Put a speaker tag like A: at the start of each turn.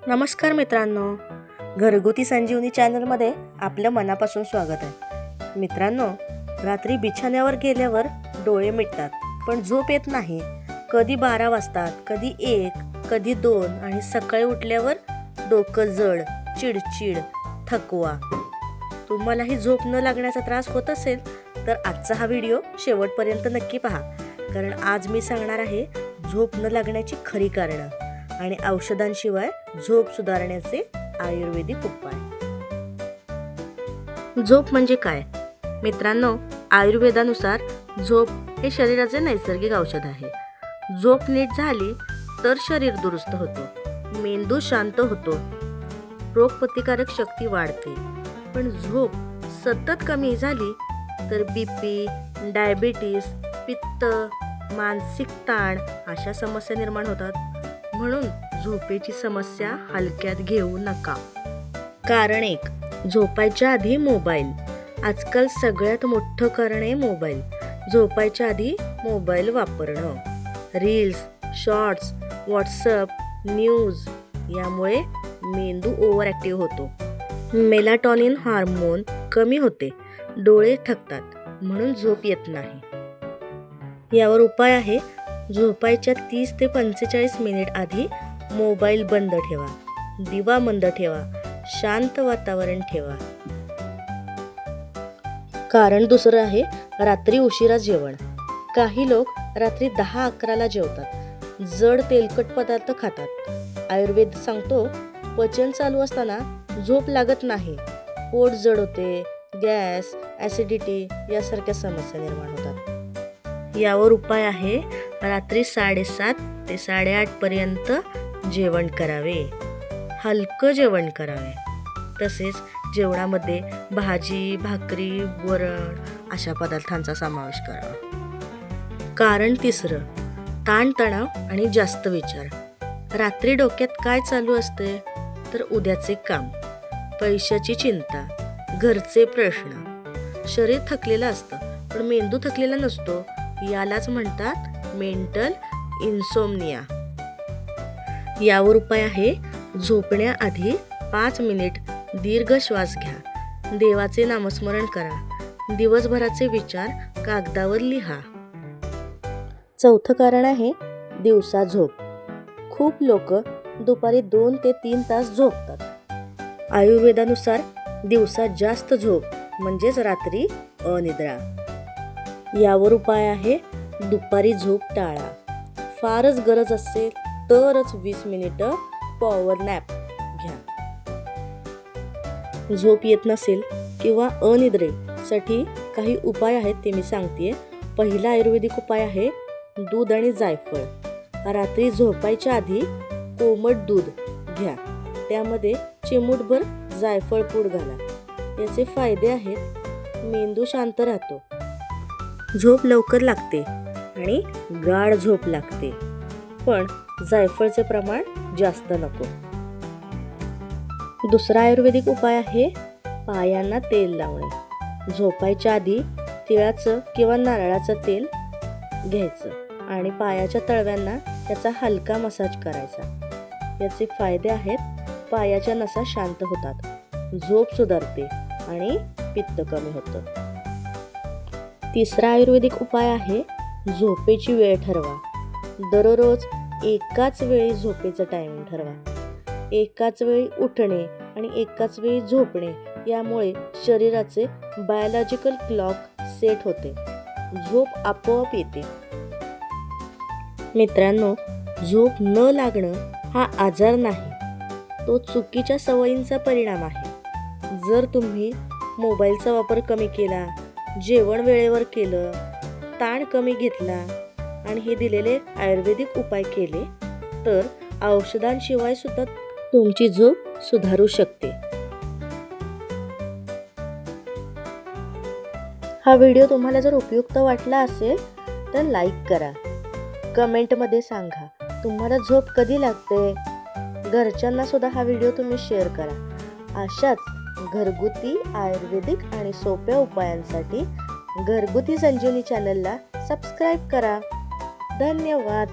A: नमस्कार मित्रांनो, घरगुती संजीवनी चॅनलमध्ये आपलं मनापासून स्वागत आहे. मित्रांनो, रात्री बिछाण्यावर गेल्यावर डोळे मिटतात पण झोप येत नाही. कधी 12 वाजतात, कधी 1, कधी 2 आणि सकाळी उठल्यावर डोकं जड, चिडचिड, थकवा. तुम्हालाही झोप न लागण्याचा त्रास होत असेल तर आजचा हा व्हिडिओ शेवटपर्यंत नक्की पहा, कारण आज मी सांगणार आहे झोप न लागण्याची खरी कारणं आणि औषधांशिवाय झोप सुधारण्याचे आयुर्वेदिक उपाय. झोप म्हणजे काय? मित्रांनो, आयुर्वेदानुसार झोप हे शरीराचे नैसर्गिक औषध आहे. झोप नीट झाली तर शरीर दुरुस्त होतो, मेंदू शांत होतो, रोगप्रतिकारक शक्ती वाढते. पण झोप सतत कमी झाली तर बीपी, डायबिटीस, पित्त, मानसिक ताण अशा समस्या निर्माण होतात. म्हणून झोपेची समस्या हलक्यात घेऊ नका. कारण 1, झोपायच्या आधी मोबाईल. आजकाल सगळ्यात मोठं कारण आहे मोबाईल. झोपायच्या आधी मोबाईल वापरणं, रील्स, शॉर्ट्स, व्हॉट्सअप, न्यूज यामुळे मेंदू ओव्हर ॲक्टिव्ह होतो. मेलाटॉनिन हार्मोन कमी होते, डोळे थकतात, म्हणून झोप येत नाही. यावर उपाय आहे. झोपायच्या 30 ते 45 मिनिट आधी मोबाईल बंद ठेवा, दिवा मंद ठेवा, शांत वातावरण ठेवा. कारण दुसरं आहे रात्री उशिरा जेवण. काही लोक रात्री 10-11ला जेवतात, जड तेलकट पदार्थ खातात. आयुर्वेद सांगतो पचन चालू असताना झोप लागत नाही, पोट जड होते, गॅस, ॲसिडिटी यासारख्या समस्या निर्माण होतात. यावर उपाय आहे. रात्री 7:30 ते 8:30 पर्यंत जेवण करावे, हलकं जेवण करावे. तसेच जेवणामध्ये भाजी, भाकरी, वरण अशा पदार्थांचा समावेश करावा. कारण 3, ताणतणाव आणि जास्त विचार. रात्री डोक्यात काय चालू असते तर उद्याचे काम, पैशाची चिंता, घरचे प्रश्न. शरीर थकलेलं असतं पण मेंदू थकलेला नसतो. यालाच म्हणतात मेंटल इन्सोम्निया. यावर उपाय आहे. झोपण्याआधी 5 मिनिट दीर्घ श्वास घ्या, देवाचे नामस्मरण करा, दिवसभराचे विचार कागदावर लिहा. 4थं कारण आहे दिवसा झोप. खूप लोक दुपारी 2 ते 3 तास झोपतात. आयुर्वेदानुसार दिवसा जास्त झोप म्हणजेच रात्री अनिद्रा. यावर उपाय आहे. दुपारी झोप टाळा, फारच गरज असेल तरच 20 मिनिटं पॉवर नॅप घ्या. झोप येत नसेल किंवा अनिद्रेसाठी काही उपाय आहेत ते मी सांगतेय. पहिला आयुर्वेदिक उपाय आहे दूध आणि जायफळ. रात्री झोपायच्या आधी कोमट दूध घ्या, त्यामध्ये चिमूटभर जायफळ पूड घाला. याचे फायदे आहेत. मेंदू शांत राहतो, झोप लवकर लागते आणि गाढ झोप लागते. पण जायफळचे प्रमाण जास्त नको. दुसरा आयुर्वेदिक उपाय आहे पायांना तेल लावणे. झोपायच्या आधी तिळाचं किंवा नारळाचं तेल घ्यायचं आणि पायाच्या तळव्यांना त्याचा हलका मसाज करायचा. याचे फायदे आहेत. पायाच्या नसा शांत होतात, झोप सुधारते आणि पित्त कमी होतं. तिसरा आयुर्वेदिक उपाय आहे झोपेची वेळ ठरवा. दररोज एकाच वेळी झोपेचं टायमिंग ठरवा. एकाच वेळी उठणे आणि एकाच वेळी झोपणे यामुळे शरीराचे बायोलॉजिकल क्लॉक सेट होते, झोप आपोआप येते. मित्रांनो, झोप न लागणं हा आजार नाही, तो चुकीच्या सवयींचा परिणाम आहे. जर तुम्ही मोबाईलचा वापर कमी केला, जेवण वेळेवर केलं, ताण कमी घेतला आणि हे दिलेले आयुर्वेदिक उपाय केले तर औषधांशिवाय सुद्धा तुमची झोप सुधारू शकते. हा व्हिडिओ तुम्हाला जर उपयुक्त वाटला असेल तर लाईक करा, कमेंटमध्ये सांगा तुम्हाला झोप कधी लागते. घरच्यांना सुद्धा हा व्हिडिओ तुम्ही शेअर करा. अशाच घरगुती, आयुर्वेदिक आणि सोप्या उपायांसाठी घरगुती संजीवनी चॅनलला सबस्क्राईब करा. धन्यवाद.